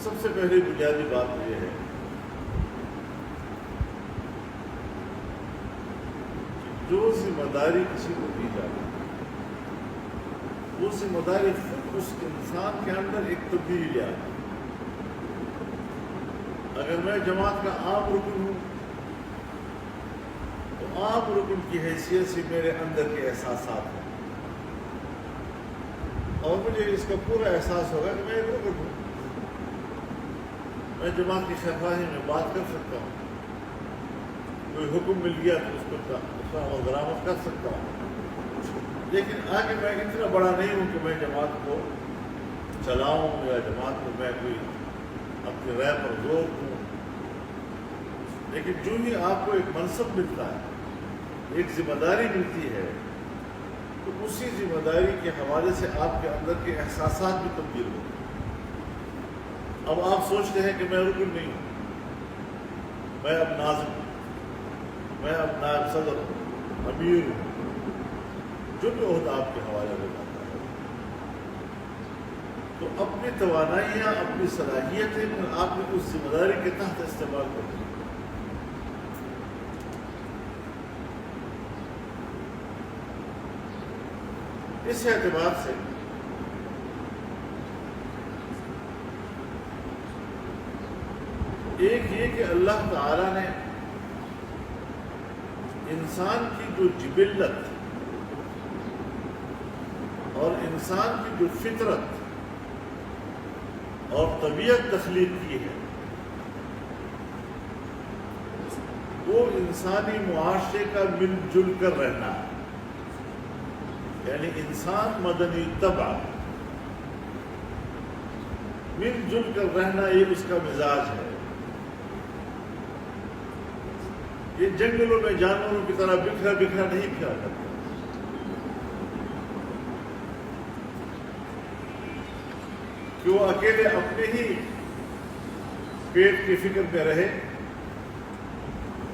سب سے پہلی بنیادی بات یہ ہے کہ جو ذمہ داری کسی کو دی جاتی ہے وہ ذمہ داری خود اس انسان کے اندر ایک تبدیلی آتی ہے۔ اگر میں جماعت کا عام رکن ہوں تو عام رکن کی حیثیت سے میرے اندر کے احساسات ہیں اور مجھے اس کا پورا احساس ہوگا کہ میں ایک رکن ہوں، میں جماعت کی خواہی میں بات کر سکتا ہوں، کوئی حکم مل گیا تو اس پر عمل درآمد کر سکتا ہوں، لیکن آگے میں اتنا بڑا نہیں ہوں کہ میں جماعت کو چلاؤں یا جماعت کو میں کوئی اپنی رائے پر زور دوں۔ لیکن جو ہی آپ کو ایک منصب ملتا ہے، ایک ذمہ داری ملتی ہے، تو اسی ذمہ داری کے حوالے سے آپ کے اندر کے احساسات بھی تبدیل ہوتے ہیں۔ اب آپ سوچتے ہیں کہ میں رکن نہیں ہوں، میں اب ناظم ہوں، میں اب نائب صدر ہوں، امیر ہوں، جو بھی عہدہ آپ کے حوالے ہو جاتا ہے، تو اپنی توانائیاں، اپنی صلاحیتیں آپ نے اس ذمہ داری کے تحت استعمال کر دی۔ اس اعتبار سے ایک یہ کہ اللہ تعالی نے انسان کی جو جبلت اور انسان کی جو فطرت اور طبیعت تخلیق کی ہے، وہ انسانی معاشرے کا مل جل کر رہنا ہے، یعنی انسان مدنی طبع مل جل کر رہنا، یہ اس کا مزاج ہے۔ یہ جنگلوں میں جانوروں کی طرح بکھرا بکھرا نہیں پھرا کرتا، کہ وہ اکیلے اپنے ہی پیٹ کی فکر میں رہے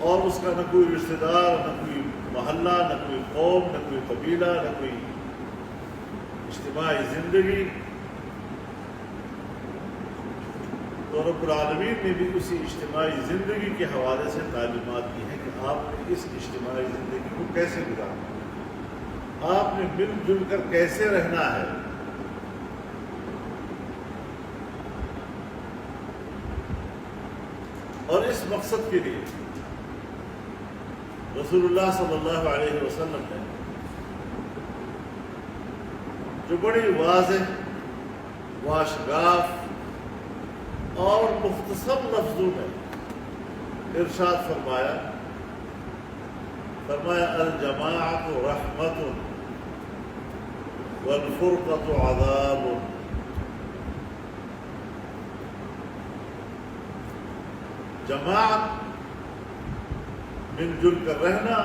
اور اس کا نہ کوئی رشتہ دار، نہ کوئی محلہ، نہ کوئی قوم، نہ کوئی قبیلہ، نہ کوئی اجتماعی زندگی۔ تو رب العالمین نے بھی اسی اجتماعی زندگی کے حوالے سے تعلیمات دی ہیں کہ آپ نے اس اجتماعی زندگی کو کیسے گزارنا، آپ نے مل جل کر کیسے رہنا ہے۔ اور اس مقصد کے لیے رسول اللہ صلی اللہ علیہ وسلم نے جو بڑی واضح، واشگاف اور مختصر لفظوں میں ارشاد فرمایا الجماعت رحمت والفرقۃ عذاب۔ جماعت، مل جل کر رہنا،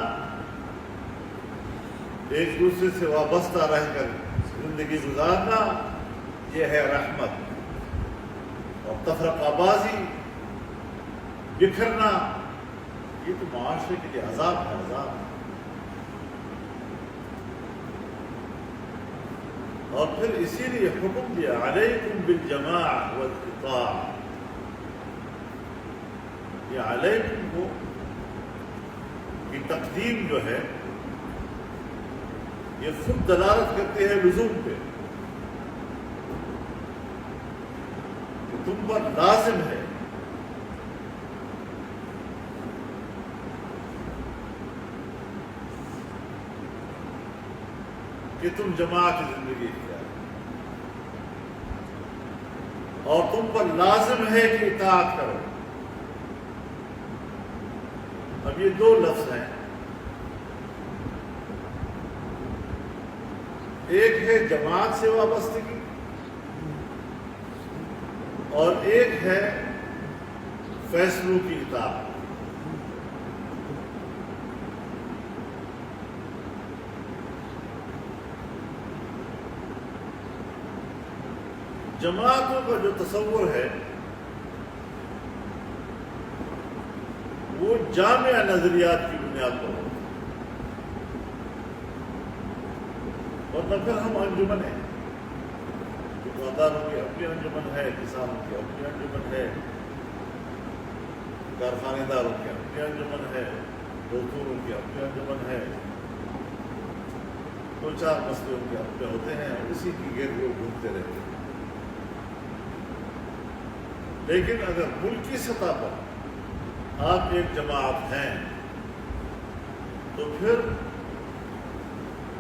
ایک دوسرے سے وابستہ رہ کر زندگی گزارنا، یہ ہے رحمت، اور تفرقہ بازی، بکھرنا، یہ تو معاشرے کے لیے عذاب ہے، عذاب۔ اور پھر اسی لیے حکم دیا علیکم بالجماع والقطاع۔ یہ علیکم کو کی تقدیم جو ہے یہ خود دلالت کرتے ہیں لزوم پہ، کہ تم پر لازم ہے کہ تم جماعت زندگی اختیار کرو، اور تم پر لازم ہے کہ اطاعت کرو۔ اب یہ دو لفظ ہیں، ایک ہے جماعت سے وابستگی اور ایک ہے فیصلوں کی اطاعت۔ جماعتوں کا جو تصور ہے وہ جامع نظریات کی بنیاد پر ہوتا ہے، ورنہ پھر ہم انجمن ہیں، دکانداروں کی اپنی انجمن ہے، کسانوں کی اپنی انجمن ہے، کارخانے داروں کی اپنی انجمن ہے، مزدوروں کی اپنی انجمن ہے، دو چار مسئلے ان کے اپنے ہوتے ہیں اور اسی کی گرد وہ گھومتے رہتے ہیں۔ لیکن اگر ملکی سطح پر آپ ایک جماعت ہیں تو پھر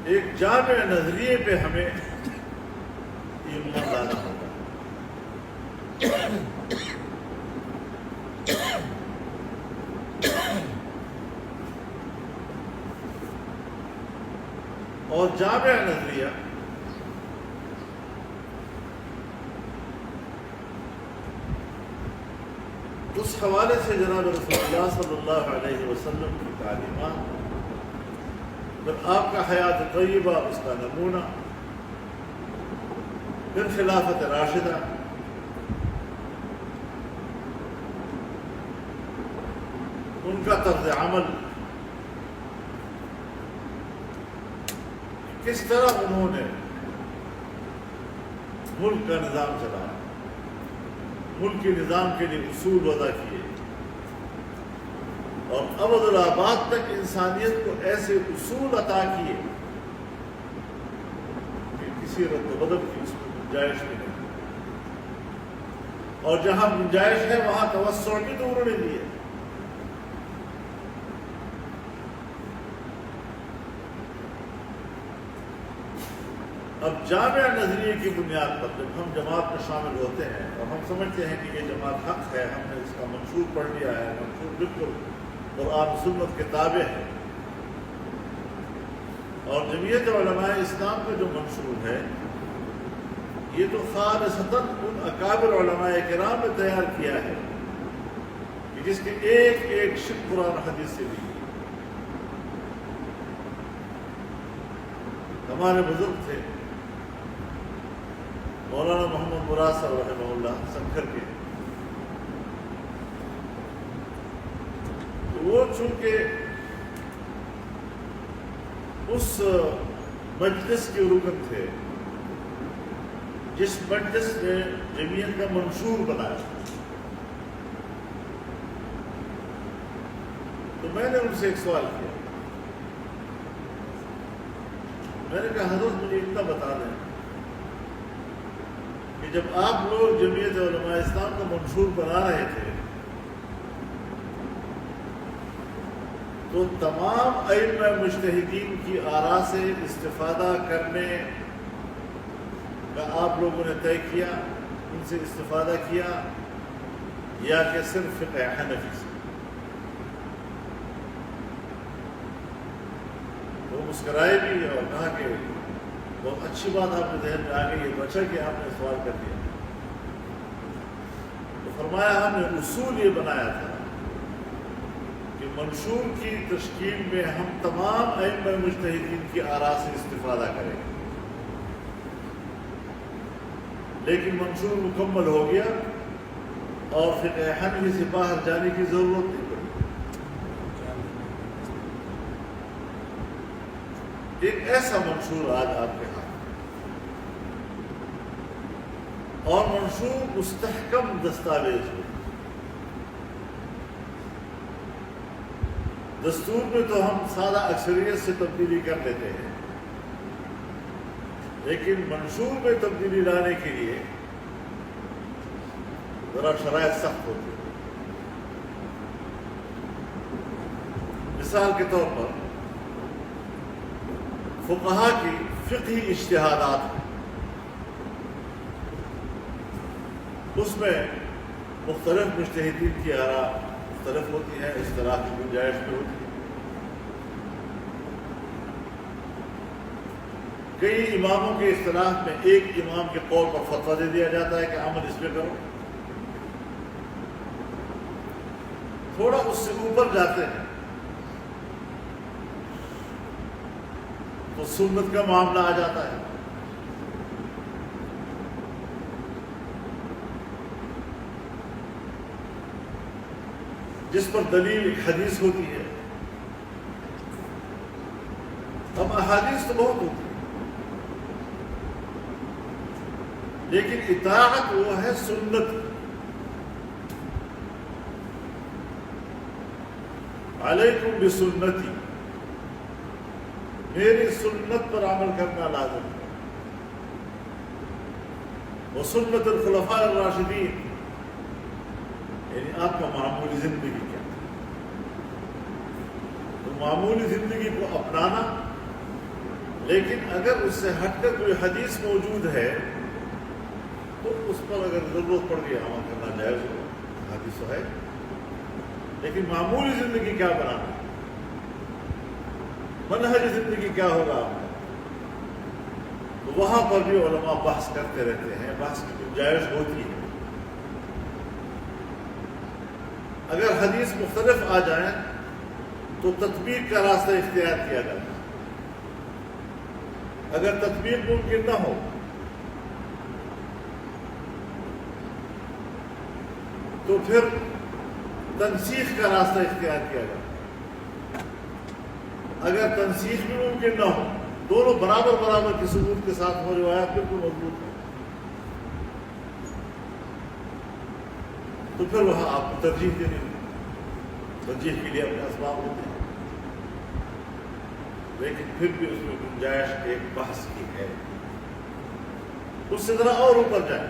ایک جامع نظریے پہ ہمیں ایمان لانا ہوگا۔ اور جامع نظریہ اس حوالے سے جناب رسول اللہ صلی اللہ علیہ وسلم کی تعلیمات، پھر آپ کا حیات طیبہ اس کا نمونہ، پھر خلافت راشدہ، ان کا طرز عمل، کس طرح انہوں نے ملک کا نظام چلایا، ملک کے نظام کے لیے اصول وضع کیے، اور ابد الآباد تک انسانیت کو ایسے اصول عطا کیے کہ کسی رد و بدل کی اس میں گنجائش بھی نہیں، اور جہاں گنجائش ہے وہاں توسع بھی تو انہوں نے دی ہے۔ اب جامع نظریے کی بنیاد پر جب ہم جماعت میں شامل ہوتے ہیں اور ہم سمجھتے ہیں کہ یہ جماعت حق ہے، ہم نے اس کا منشور پڑھ لیا ہے، منشور بالکل قرآن سنت کے تابع ہے، اور جمعیت علماء اسلام کا جو منشور ہے یہ تو خالصتاً ان اکابر علماء کرام نے تیار کیا ہے کہ جس کے ایک ایک شق قرآن حدیث سے بھی ہمارے بزرگ تھے مولانا محمد مراد صاحب رحمہ اللہ سنکھر کے، وہ چونکہ اس مجلس کے رکن تھے جس مجلس نے جمعیت کا منشور بنایا، تو میں نے ان سے ایک سوال کیا، میں نے کہا حضرت مجھے اتنا بتا دیں کہ جب آپ لوگ جمعیت علماء اسلام کا منشور بنا رہے تھے تو تمام ائمہ مجتہدین کی آراء سے استفادہ کرنے کا آپ لوگوں نے طے کیا، ان سے استفادہ کیا، یا کہ صرف فقہ حنفی سے؟ وہ مسکرائے بھی اور کہا کہ بہت اچھی بات آپ کے ذہن میں آ گئی، یہ بچا کہ آپ نے سوال کر دیا۔ تو فرمایا ہم نے اصول یہ بنایا تھا کہ منشور کی تشکیل میں ہم تمام ائمہ مجتہدین کی آراء سے استفادہ کریں گے، لیکن منشور مکمل ہو گیا اور فقہ حنفی سے باہر جانے کی ضرورت نہیں پڑی۔ ایک ایسا منشور آج آپ کے ہاتھ، اور منشور مستحکم دستاویز ہو۔ دستور میں تو ہم سادہ اکثریت سے تبدیلی کر لیتے ہیں، لیکن منشور میں تبدیلی لانے کے لیے ذرا شرائط سخت ہوتی ہے۔ مثال کے طور پر فقہا کی فقہی اجتہادات ہیں، اس میں مختلف مجتہدین کی آراء مختلف ہوتی ہیں، اختلاف کی گنجائش میں ہوتی ہے۔ کئی اماموں کے اختلاف میں ایک امام کے قول پر فتویٰ دے دیا جاتا ہے کہ عمل اس پہ کرو، تھوڑا اس سے اوپر جاتے ہیں تو سنت کا معاملہ آ جاتا ہے۔ جس پر دلیل ایک حدیث ہوتی ہے، اب احادیث تو بہت ہوتی ہے، لیکن اطاعت وہ ہے سنت، علیکم بسنتی، میری سنت پر عمل کرنا لازم ہے، وسنت الخلفاء الراشدین، یعنی آپ کا معمولی زندگی کیا ہے، تو معمولی زندگی کو اپنانا، لیکن اگر اس سے ہٹ کر کوئی حدیث موجود ہے تو اس پر اگر ضرورت پڑ گئی عمل کرنا جائز ہوگا، حدیث ہے، لیکن معمولی زندگی کیا بنانا، منہج زندگی کیا ہوگا آپ کا، تو وہاں پر بھی علماء بحث کرتے رہتے ہیں، بحث کی گنجائش ہوتی ہے۔ اگر حدیث مختلف آ جائیں تو تطبیق کا راستہ اختیار کیا جاتا ہے، اگر تطبیق ممکن نہ ہو تو پھر تنسیخ کا راستہ اختیار کیا جاتا ہے، اگر تنسیخ بھی ممکن نہ ہو، دونوں برابر برابر کی ثبوت کے ساتھ ہو، روایات بالکل مضبوط ہے، تو پھر وہاں آپ کو ترجیح دینی ہوگی، ترجیح کے لیے اپنے اسباب ہوتے ہیں، لیکن پھر بھی اس میں گنجائش ایک بحث کی ہے۔ اس سے ذرا اور اوپر جائیں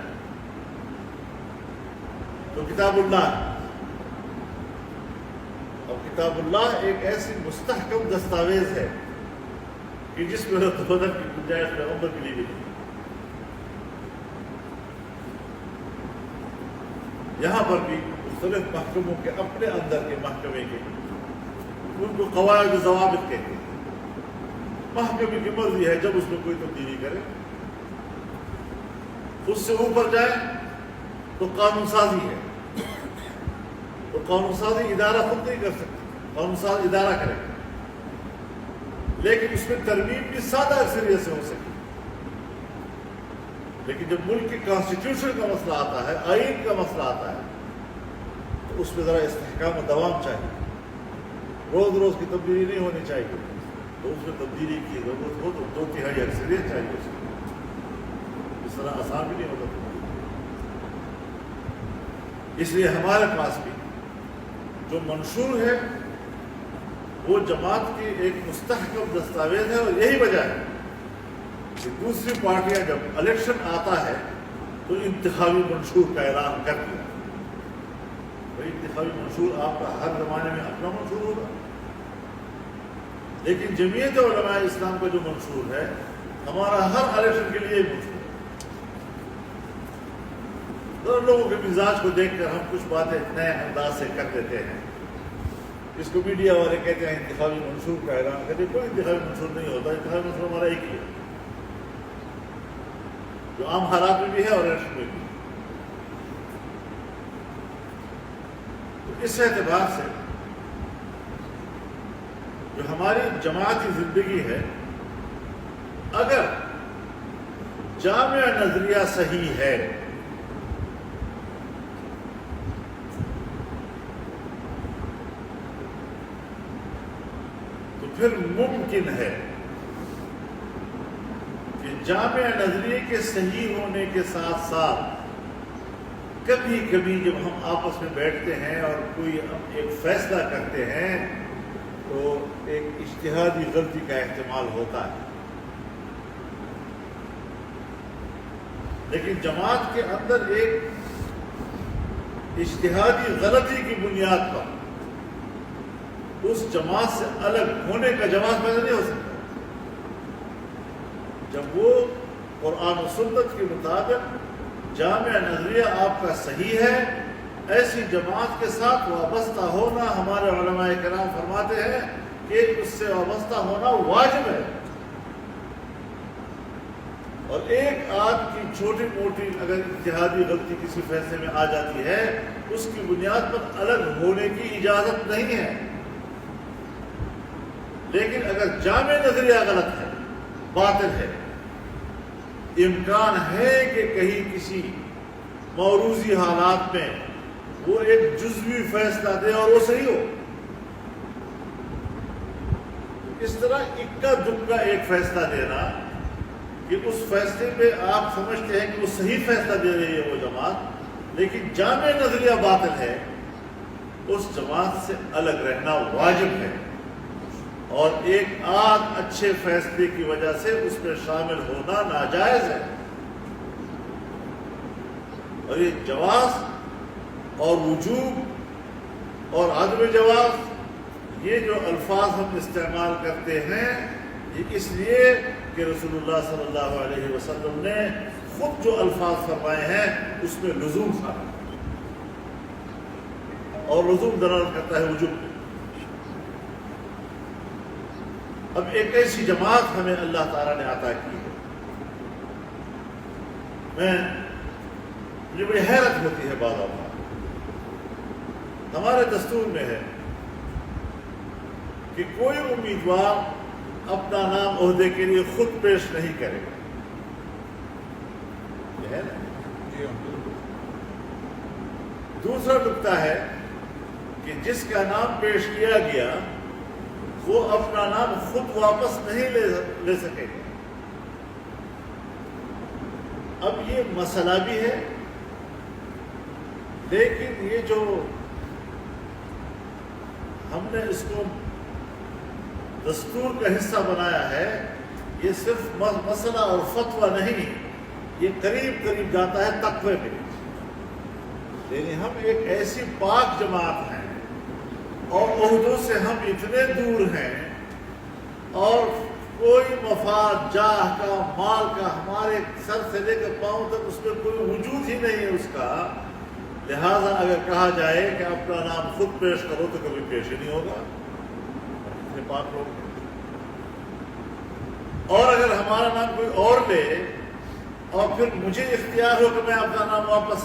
تو کتاب اللہ، اور کتاب اللہ ایک ایسی مستحکم دستاویز ہے کہ جس میں رد بدل کی گنجائش پیغمبر کے لیے بھی نہیں۔ یہاں پر بھی مختلف محکموں کے اپنے اندر کے محکمے کے، ان کو قواعد و ضوابط کہتے ہیں، محکمے کی مرضی ہے جب اس میں کوئی تبدیلی کرے، اس سے اوپر جائے تو قانون سازی ہے، تو قانون سازی ادارہ خود نہیں کر سکتا، قانون ساز ادارہ کرے گا، لیکن اس میں ترمیم بھی سادہ اکثریت سے ہو سکتی، لیکن جب ملک کی کانسٹیٹیوشن کا مسئلہ آتا ہے، آئین کا مسئلہ آتا ہے، تو اس میں ذرا استحکام و دوام چاہیے، روز روز کی تبدیلی نہیں ہونی چاہیے، تو اس میں تبدیلی کی ضرورت ہو تو 2/3 اکثریت چاہیے اس میں، اس طرح آسان بھی نہیں ہوتا۔ اس لیے ہمارے پاس بھی جو منشور ہے وہ جماعت کی ایک مستحکم دستاویز ہے، اور یہی وجہ ہے کہ دوسری پارٹیاں جب الیکشن آتا ہے تو انتخابی منشور کا اعلان کر دیا، بھائی انتخابی منشور آپ کا ہر زمانے میں اپنا منشور ہوگا، لیکن جمعیت علماء اسلام کا جو منشور ہے ہمارا ہر الیکشن کے لیے منشور ہے۔ تو لوگوں کے مزاج کو دیکھ کر ہم کچھ باتیں نئے انداز سے کر دیتے ہیں، اس کو میڈیا والے کہتے ہیں انتخابی منشور کا اعلان کرتے، کوئی انتخابی منشور نہیں ہوتا، انتخابی منشور ہمارا ایک ہی ہے جو عام حالات میں بھی ہے اور الیکشن میں بھی۔ تو اس اعتبار سے جو ہماری جماعتی زندگی ہے، اگر جامع نظریہ صحیح ہے تو پھر ممکن ہے کہ جامع نظریے کے صحیح ہونے کے ساتھ ساتھ کبھی کبھی جب ہم آپس میں بیٹھتے ہیں اور کوئی ایک فیصلہ کرتے ہیں تو ایک اجتہادی غلطی کا احتمال ہوتا ہے، لیکن جماعت کے اندر ایک اجتہادی غلطی کی بنیاد پر اس جماعت سے الگ ہونے کا جواز پیدا نہیں ہو سکتا۔ جب وہ قرآن و سنت کے مطابق جامع نظریہ آپ کا صحیح ہے، ایسی جماعت کے ساتھ وابستہ ہونا ہمارے علماء کرام فرماتے ہیں کہ اس سے وابستہ ہونا واجب ہے، اور ایک آدھ کی چھوٹی موٹی اگر اجتہادی غلطی کسی فیصلے میں آ جاتی ہے اس کی بنیاد پر الگ ہونے کی اجازت نہیں ہے، لیکن اگر جامع نظریہ غلط ہے، باطل ہے، امکان ہے کہ کہیں کسی موروثی حالات میں وہ ایک جزوی فیصلہ دے اور وہ صحیح ہو، اس طرح اکا دکا ایک فیصلہ دینا کہ اس فیصلے پہ آپ سمجھتے ہیں کہ وہ صحیح فیصلہ دے رہی ہے وہ جماعت، لیکن جامع نظریہ باطل ہے، اس جماعت سے الگ رہنا واجب ہے، اور ایک آدھ اچھے فیصلے کی وجہ سے اس میں شامل ہونا ناجائز ہے۔ اور یہ جواز اور وجوب اور عدم جواز، یہ جو الفاظ ہم استعمال کرتے ہیں، یہ اس لیے کہ رسول اللہ صلی اللہ علیہ وسلم نے خود جو الفاظ فرمائے ہیں اس میں لزوم تھا، اور لزوم دلالت کرتا ہے وجوب پہ۔ اب ایک ایسی جماعت ہمیں اللہ تعالیٰ نے عطا کی ہے، مجھے بڑی حیرت ہوتی ہے بعض اوقات۔ ہمارے دستور میں ہے کہ کوئی امیدوار اپنا نام عہدے کے لیے خود پیش نہیں کرے گا، یہ ہے نا۔ دوسرا نکتہ ہے کہ جس کا نام پیش کیا گیا وہ اپنا نام خود واپس نہیں لے سکے گا۔ اب یہ مسئلہ بھی ہے، لیکن یہ جو ہم نے اس کو دستور کا حصہ بنایا ہے، یہ صرف مسئلہ اور فتویٰ نہیں، یہ قریب قریب جاتا ہے تقوی پہ۔ یعنی ہم ایک ایسی پاک جماعت ہیں اور عہدوں سے ہم اتنے دور ہیں، اور کوئی مفاد جاہ کا مال کا ہمارے سر سے لے کر پاؤں تک اس میں کوئی وجود ہی نہیں ہے اس کا، لہذا اگر کہا جائے کہ اپنا نام خود پیش کرو تو کبھی پیش ہی نہیں ہوگا، اتنے پاک لوگ۔ اور اگر ہمارا نام کوئی اور لے اور پھر مجھے اختیار ہو کہ میں اپنا نام واپس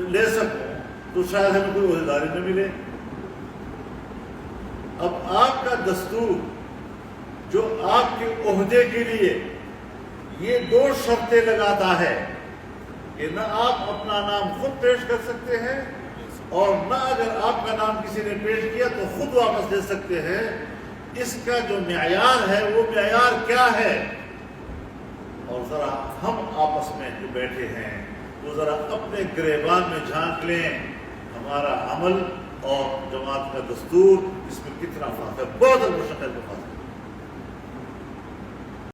لے سکوں تو شاید ہمیں کوئی عہدیداری نہ ملے۔ اب آپ کا دستور جو آپ کے عہدے کے لیے یہ دو شرطیں لگاتا ہے کہ نہ آپ اپنا نام خود پیش کر سکتے ہیں، اور نہ اگر آپ کا نام کسی نے پیش کیا تو خود واپس لے سکتے ہیں، اس کا جو معیار ہے وہ معیار کیا ہے؟ اور ذرا ہم آپس میں جو بیٹھے ہیں وہ ذرا اپنے گریبان میں جھانک لیں، ہمارا عمل اور جماعت کا دستور اس میں کتنا فرق ہے، بہت مشکل کا فرق ہے۔